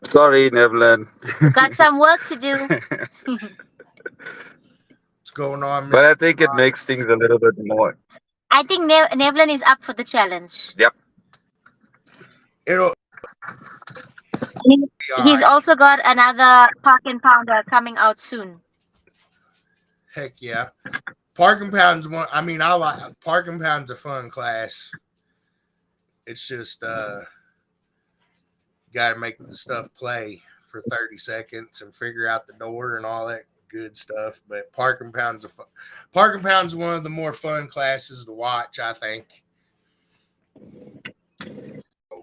Speaker 3: Sorry, Nevlin.
Speaker 2: We got some work to do.
Speaker 1: What's going on,
Speaker 3: But
Speaker 1: Mister?
Speaker 3: I think it makes things a little bit more.
Speaker 2: I think Nevlin is up for the challenge.
Speaker 3: Yep.
Speaker 1: It'll
Speaker 2: He-
Speaker 1: be all
Speaker 2: He's
Speaker 1: right.
Speaker 2: also got another Park and Pounder coming out soon.
Speaker 1: Heck yeah. Parking pound's one. I mean, I like parking pound's a fun class. It's just got to make the stuff play for 30 seconds and figure out the door and all that good stuff. But parking pound's one of the more fun classes to watch, I think.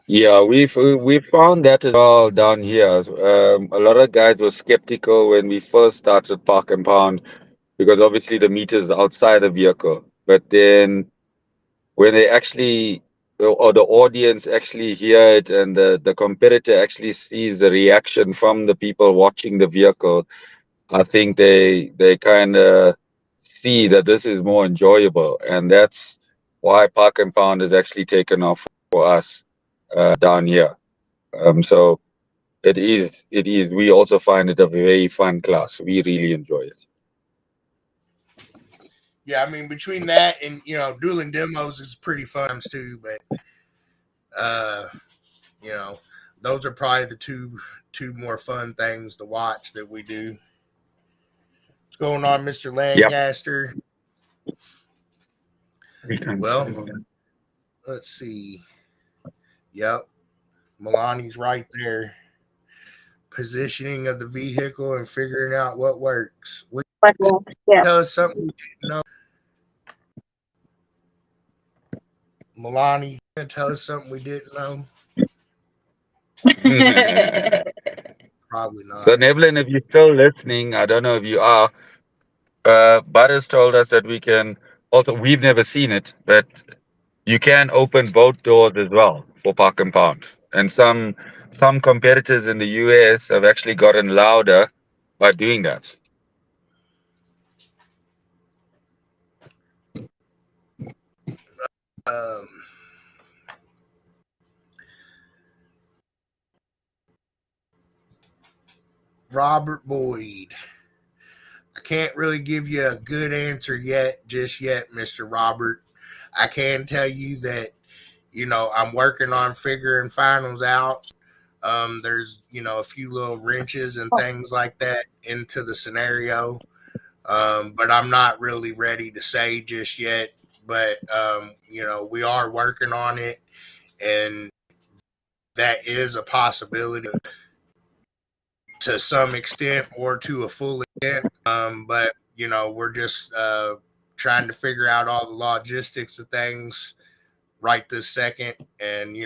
Speaker 3: Yeah, we found that as well down here. A lot of guys were skeptical when we first started Park and Pound because obviously the meter is outside the vehicle. But then when they actually or the audience actually hear it and the competitor actually sees the reaction from the people watching the vehicle, I think they kind of see that this is more enjoyable, and that's why Park and Pound has actually taken off for us down here. So it is. We also find it a very fun class. We really enjoy it.
Speaker 1: Yeah, I mean, between that and, dueling demos is pretty fun too. But, uh, you know, those are probably the two more fun things to watch that we do. What's going on, Mr.
Speaker 3: Yep.
Speaker 1: Lancaster?
Speaker 3: We can
Speaker 1: Well,
Speaker 3: say that.
Speaker 1: let's see. Yep. Milani's right there. Positioning of the vehicle and figuring out what works. Will
Speaker 2: But
Speaker 1: you
Speaker 2: yeah.
Speaker 1: tell us something we didn't know? Milani, you gonna tell us something we didn't know? Probably
Speaker 3: So
Speaker 1: not.
Speaker 3: Nevlin, if you're still listening, I don't know if you are. Butters told us that we can also. We've never seen it, but you can open both doors as well for Park and Pound. And some competitors in the US have actually gotten louder by doing that.
Speaker 1: Um, Robert Boyd. I can't really give you a good answer just yet, Mr. Robert. I can tell you that, I'm working on figuring finals out. There's, a few little wrenches and things like that into the scenario. But I'm not really ready to say just yet. But, we are working on it, and that is a possibility to some extent or to a full extent. But we're just trying to figure out all the logistics of things right this second, and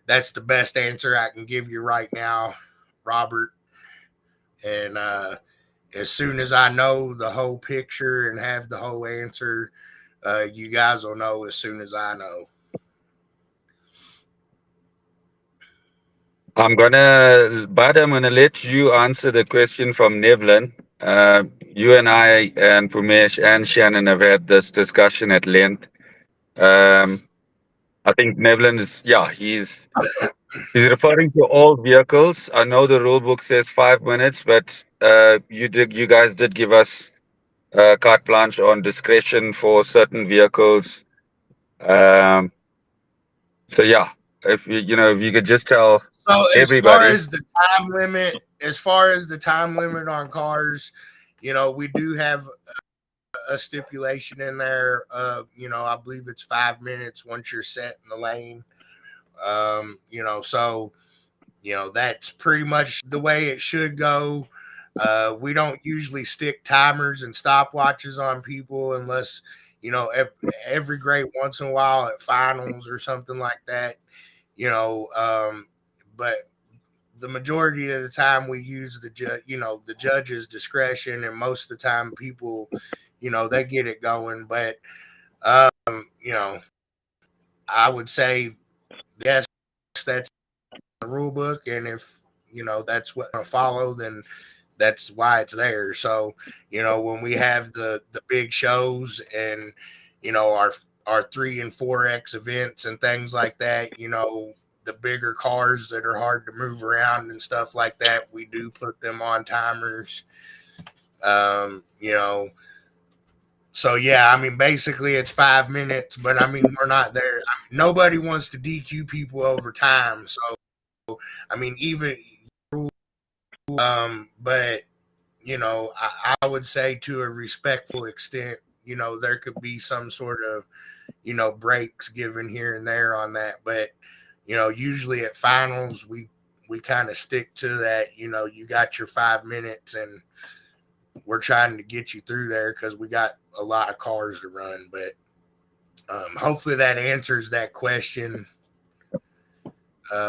Speaker 1: that's the best answer I can give you right now, Robert. And as soon as I know the whole picture and have the whole answer, you guys will know as soon as I know.
Speaker 3: I'm gonna let you answer the question from Nevlin. You and I and Pumesh and Shannon have had this discussion at length. Um, I think Nevlin is, yeah, he's referring to all vehicles. I know the rule book says 5 minutes, but you guys did give us carte blanche on discretion for certain vehicles. Um, so yeah, if you could just tell
Speaker 1: So
Speaker 3: everybody.
Speaker 1: as far as the time limit on cars, we do have a stipulation in there. I believe it's 5 minutes once you're set in the lane. So that's pretty much the way it should go. We don't usually stick timers and stopwatches on people unless every great once in a while at finals or something like that. But the majority of the time we use the judge's discretion, and most of the time people, they get it going. But you know, I would say yes, that's the rule book, and if that's what I follow, then that's why it's there. So when we have the big shows and our 3 and 4X events and things like that, the bigger cars that are hard to move around and stuff like that, we do put them on timers. Um, you know, so yeah, I mean, basically it's 5 minutes, but I mean, we're not there. Nobody wants to DQ people over time. So I mean, even but I would say to a respectful extent, there could be some sort of, breaks given here and there on that. But, usually at finals, we kind of stick to that. You got your 5 minutes and we're trying to get you through there because we got a lot of cars to run. But hopefully that answers that question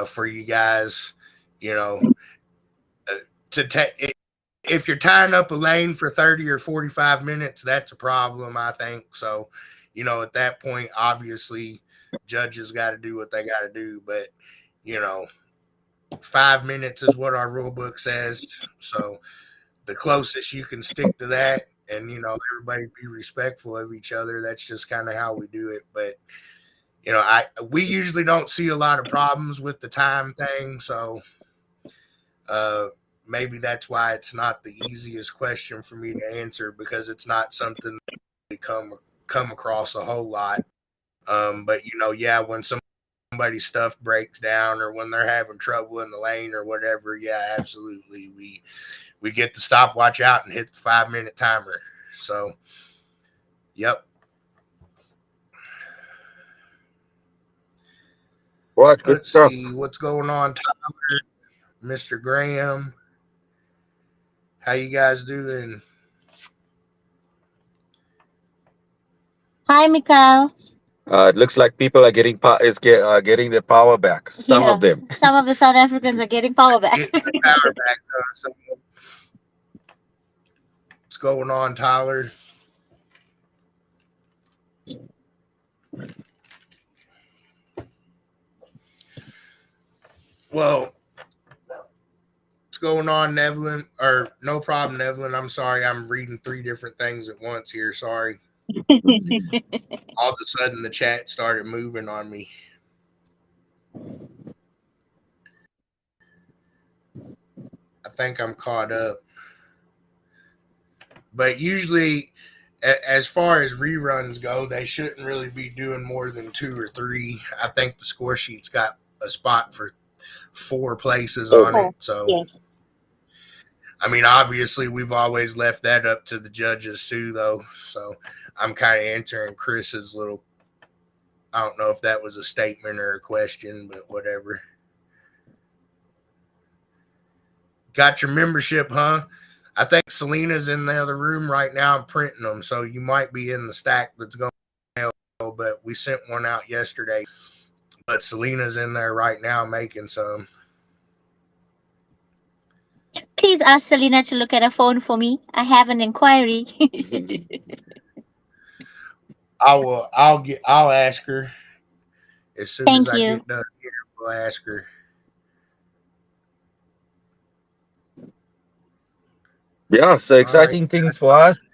Speaker 1: for you guys. You know, to take if you're tying up a lane for 30 or 45 minutes, that's a problem, I think. So, at that point, obviously, judges got to do what they got to do. But, you know, 5 minutes is what our rule book says. So, the closest you can stick to that and, everybody be respectful of each other. That's just kind of how we do it. But, we usually don't see a lot of problems with the time thing. So, maybe that's why it's not the easiest question for me to answer because it's not something we come across a whole lot. But yeah, when somebody's stuff breaks down or when they're having trouble in the lane or whatever, yeah, absolutely, we get the stopwatch out and hit the 5 minute timer. So, yep.
Speaker 3: What good
Speaker 1: Let's
Speaker 3: stuff.
Speaker 1: see what's going on, Tyler, Mr. Graham. How you guys doing?
Speaker 2: Hi, Mikhail.
Speaker 3: It looks like people are getting their power back. Some
Speaker 2: Yeah,
Speaker 3: of them.
Speaker 2: some of the South Africans are getting power back.
Speaker 1: Getting the power back. So what's going on, Tyler? Well, what's going on, Nevlin? Or no problem, Nevlin. I'm sorry, I'm reading three different things at once here. Sorry. All of a sudden, the chat started moving on me. I think I'm caught up. But usually, as far as reruns go, they shouldn't really be doing more than 2 or 3. I think the score sheet's got a spot for 4 places
Speaker 3: Oh,
Speaker 1: on it. So,
Speaker 2: Yes.
Speaker 1: I mean, obviously, we've always left that up to the judges too, though. So, I'm kind of answering Chris's little. I don't know if that was a statement or a question, but whatever. Got your membership, huh? I think Selena's in the other room right now printing them, so you might be in the stack that's going to mail, but we sent one out yesterday. But Selena's in there right now making some.
Speaker 2: Please ask Selena to look at her phone for me. I have an inquiry.
Speaker 1: I'll ask her as soon as
Speaker 2: Thank
Speaker 1: I
Speaker 2: you.
Speaker 1: get done here. We'll ask her.
Speaker 3: yeah. So
Speaker 1: All right.
Speaker 3: exciting things for us.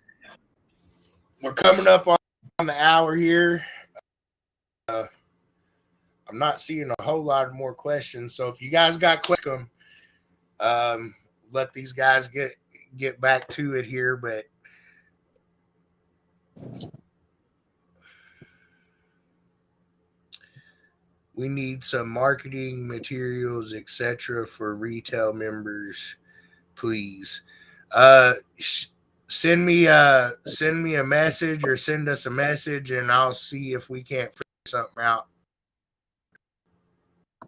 Speaker 1: We're coming up on the hour here. I'm not seeing a whole lot more questions. So if you guys got questions, let these guys get back to it here. But we need some marketing materials, etc., for retail members, please. Send me a message or send us a message, and I'll see if we can't figure something out.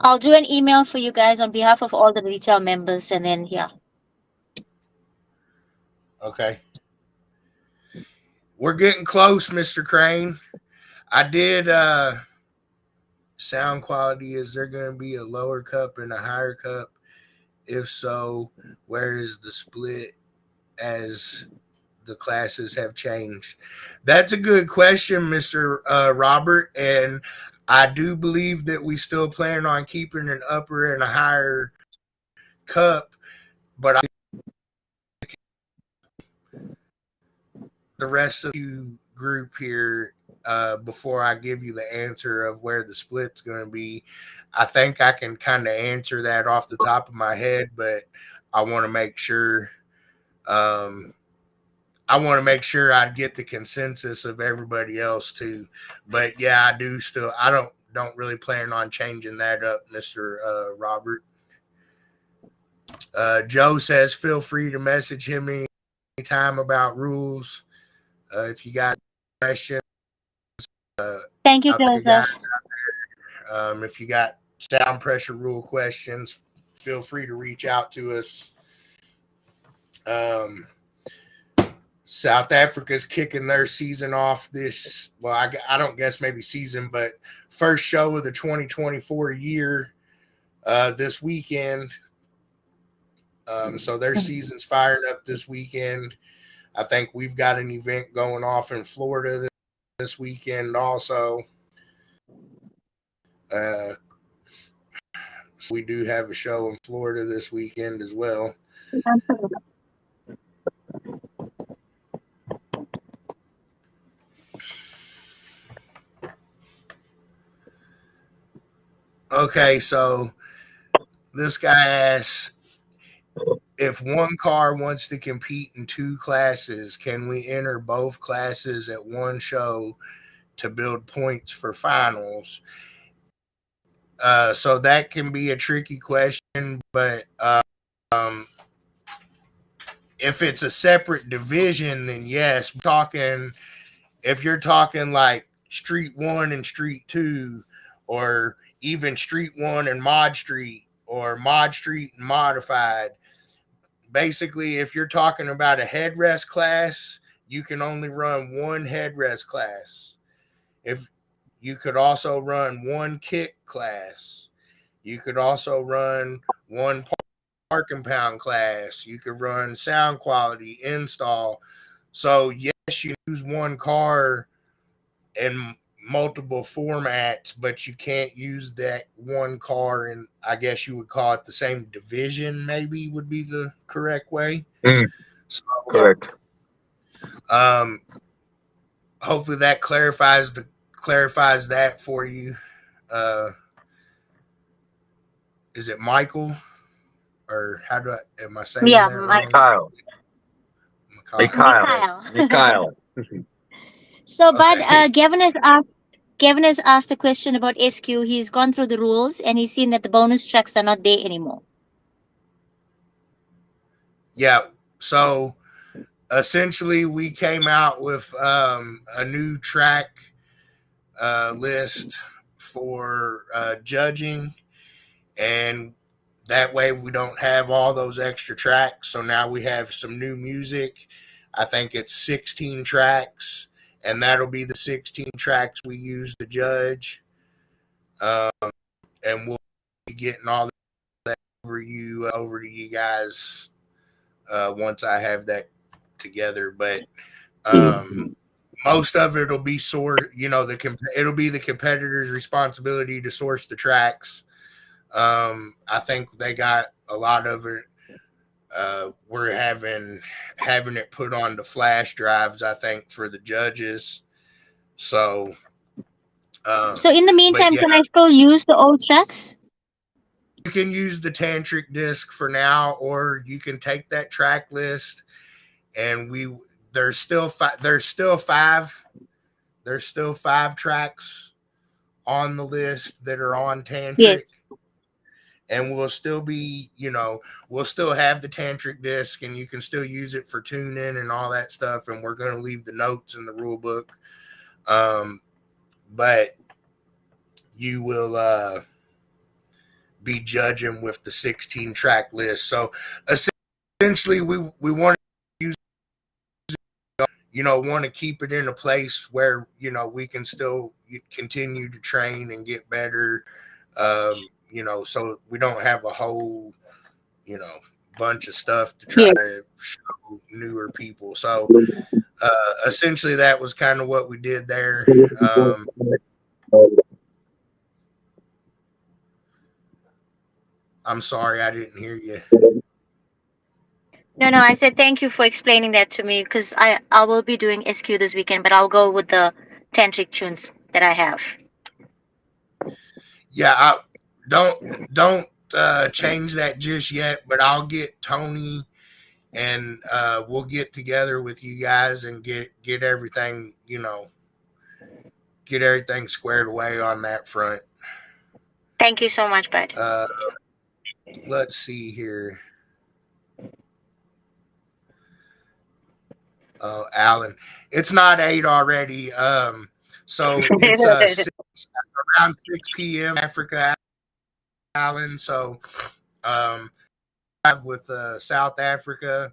Speaker 2: I'll do an email for you guys on behalf of all the retail members, and then yeah.
Speaker 1: Okay. We're getting close, Mr. Crane. I did sound quality. Is there going to be a lower cup and a higher cup? If so, where is the split as the classes have changed? That's a good question, Mr. Robert. And I do believe that we still plan on keeping an upper and a higher cup, but I the rest of you group here before I give you the answer of where the split's going to be. I think I can kind of answer that off the top of my head, but I want to make sure. I want to make sure I get the consensus of everybody else too. But yeah, I do still. I don't really plan on changing that up, Mister Robert. Joe says, feel free to message him anytime about rules. If you got questions,
Speaker 2: Thank you,
Speaker 1: out there, guys,
Speaker 2: Joseph.
Speaker 1: if you got sound pressure rule questions, feel free to reach out to us. Um, South Africa's kicking their season off this. Well, I don't guess maybe season, but first show of the 2024 year this weekend. So their season's firing up this weekend. I think we've got an event going off in Florida this weekend also. So we do have a show in Florida this weekend as well. Okay, so this guy asks, if one car wants to compete in two classes, can we enter both classes at one show to build points for finals? So that can be a tricky question, but um, if it's a separate division, then yes. If you're talking like Street 1 and Street 2, or even Street 1 and Mod Street, or Mod Street and Modified, basically, if you're talking about a headrest class, you can only run one headrest class. If you could also run one kick class, you could also run one park and pound class. You could run sound quality, install. So yes, you use one car in multiple formats, but you can't use that one car in, I guess you would call it, the same division, maybe would be the correct way.
Speaker 3: Mm,
Speaker 1: So
Speaker 3: correct.
Speaker 1: um hopefully that clarifies that for you. Uh is it Michael, or how do I, am I saying
Speaker 2: Yeah,
Speaker 1: that wrong?
Speaker 3: Mikhail.
Speaker 2: it's
Speaker 1: Mikhail.
Speaker 3: Mikhail.
Speaker 1: Okay.
Speaker 2: Mikhail.
Speaker 3: Mikhail.
Speaker 2: So, but
Speaker 1: Okay.
Speaker 2: Gavin has asked a question about SQ. He's gone through the rules and he's seen that the bonus tracks are not there anymore.
Speaker 1: Yeah. So essentially we came out with a new track list for judging, and that way we don't have all those extra tracks. So now we have some new music. I think it's 16 tracks, and that'll be the 16 tracks we use to judge. And we'll be getting all that over to you guys once I have that together. But most of it'll be it'll be the competitor's responsibility to source the tracks. I think they got a lot of it. We're having it put on the flash drives, I think, for the judges. So,
Speaker 2: So, in the
Speaker 1: but
Speaker 2: meantime,
Speaker 1: yeah,
Speaker 2: can I still use the old tracks?
Speaker 1: you can use the tantric disc for now, or you can take that track list and there's still five tracks on the list that are on tantric,
Speaker 2: Yes.
Speaker 1: and we'll still have the tantric disc, and you can still use it for tuning and all that stuff, and we're going to leave the notes in the rule book. But you will be judging with the 16 track list. So essentially we want to use, want to keep it in a place where we can still continue to train and get better. So we don't have a whole bunch of stuff to try
Speaker 2: Yes.
Speaker 1: to show newer people. So essentially that was kind of what we did there. I'm sorry, I didn't hear you.
Speaker 2: No, I said thank you for explaining that to me because I will be doing SQ this weekend, but I'll go with the tantric tunes that I have.
Speaker 1: Yeah, don't change that just yet, but I'll get Tony, and we'll get together with you guys and get everything squared away on that front.
Speaker 2: Thank you so much, bud.
Speaker 1: Let's see here. Alan. It's not 8 already. So it's around 6 p.m. Africa, Alan. So um, with South Africa.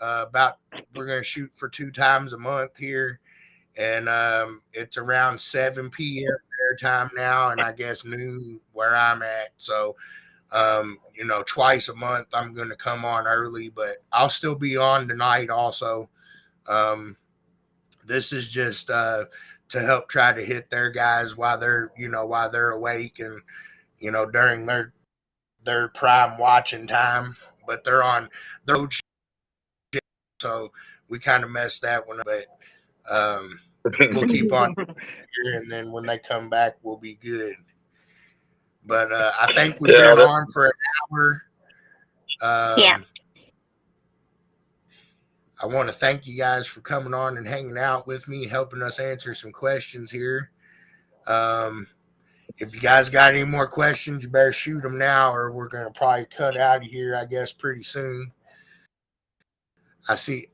Speaker 1: About we're gonna shoot for 2 times a month here, and it's around 7 p.m. their time now, and I guess noon where I'm at. So twice a month I'm gonna come on early, but I'll still be on tonight also. Um, this is just to help try to hit their guys while they're awake and during their prime watching time, but they're on their own shit, so we kind of messed that one up. But we'll keep on here, and then when they come back, we'll be good. But I think we've
Speaker 3: Yeah,
Speaker 1: been on for an hour.
Speaker 2: Yeah.
Speaker 1: I want to thank you guys for coming on and hanging out with me, helping us answer some questions here. If you guys got any more questions, you better shoot them now, or we're going to probably cut out of here, I guess, pretty soon. I see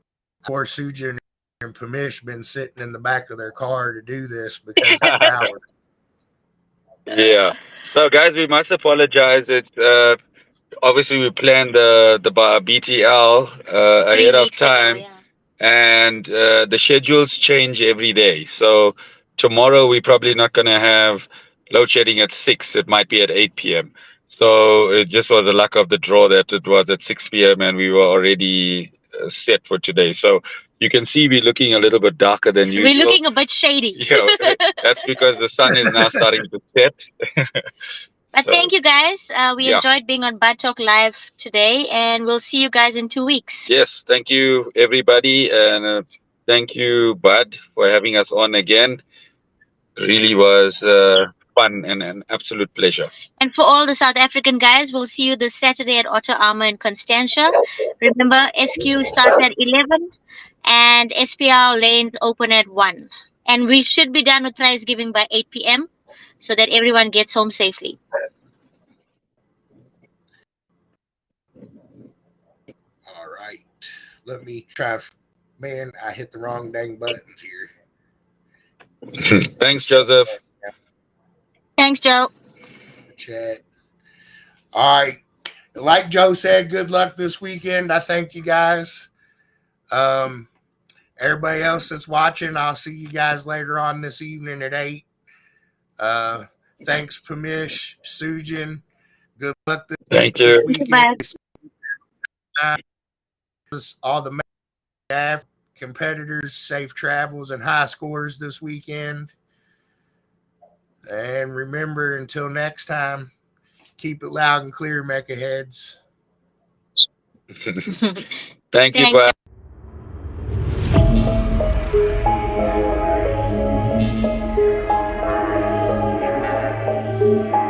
Speaker 1: poor Sujin and Pamish been sitting in the back of their car to do this because of power.
Speaker 3: yeah. So, guys, we must apologize. It's obviously we planned the BTL ahead of
Speaker 2: 3 weeks ago,
Speaker 3: time,
Speaker 2: yeah.
Speaker 3: and the schedules change every day. So tomorrow we're probably not going to have load shedding at 6. It might be at 8 p.m. So it just was the luck of the draw that it was at 6 p.m. and we were already set for today. So you can see we're looking a little bit darker than
Speaker 2: We're
Speaker 3: usual.
Speaker 2: looking a bit shady.
Speaker 3: Yeah, that's because the sun is now starting to set.
Speaker 2: But
Speaker 3: So
Speaker 2: thank you guys. We
Speaker 3: yeah.
Speaker 2: enjoyed being on Bad Talk Live today, and we'll see you guys in 2 weeks.
Speaker 3: Yes, thank you everybody, and thank you Bud for having us on again. Really was fun and an absolute pleasure.
Speaker 2: And for all the South African guys, we'll see you this Saturday at Auto Armor in Constantia. Remember, SQ starts at 11 and SPL lanes open at 1. And we should be done with prize giving by 8 p.m. so that everyone gets home safely.
Speaker 1: All right. Let me try. Man, I hit the wrong dang buttons here.
Speaker 3: Thanks, Joseph.
Speaker 2: Thanks, Joe.
Speaker 1: Chat. All right. Like Joe said, good luck this weekend. I thank you guys. Everybody else that's watching, I'll see you guys later on this evening at 8. Thanks, Pamish, Sujin. Good luck
Speaker 3: Thank
Speaker 1: this
Speaker 3: you.
Speaker 1: weekend. All the competitors, safe travels, and high scores this weekend. And remember, until next time, keep it loud and clear, MECA heads.
Speaker 3: Thank you, Bud.